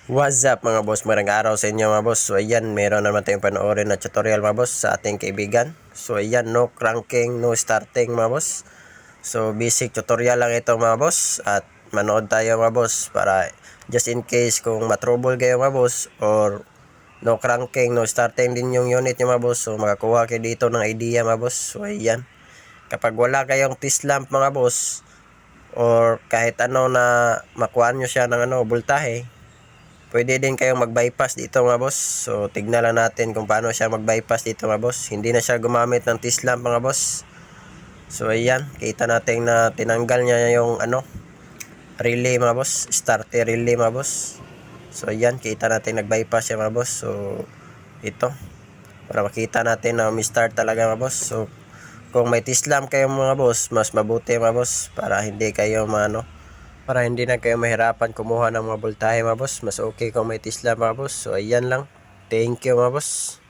What's up mga boss, magandang araw sa inyo mga boss. So ayan, meron naman tayong panoorin na tutorial mga boss sa ating kaibigan. So ayan, no cranking, no starting mga boss. So basic tutorial lang ito mga boss. At manood tayo mga boss para just in case kung matrouble kayo mga boss or no cranking, no starting din yung unit nyo mga boss. So makakuha kayo dito ng idea mga boss. So ayan, kapag wala kayong test lamp mga boss or kahit ano na makuha nyo siya ng voltahe, pwede din kayong mag-bypass dito mga boss. So tignan lang natin kung paano siya mag-bypass dito mga boss. Hindi na siya gumamit ng T-lamp mga boss. So ayan, kita natin na tinanggal niya yung relay mga boss, starter relay mga boss. So ayan, kita natin nag-bypass siya mga boss. So ito, para makita natin naumi-start talaga mga boss. So kung may T-lamp kayo mga boss, mas mabuti mga boss para hindi kayo para hindi na kayo mahirapan kumuha ng mga voltahe mga boss. Mas okay kung may Tesla mga boss. So ayan lang. Thank you mga boss.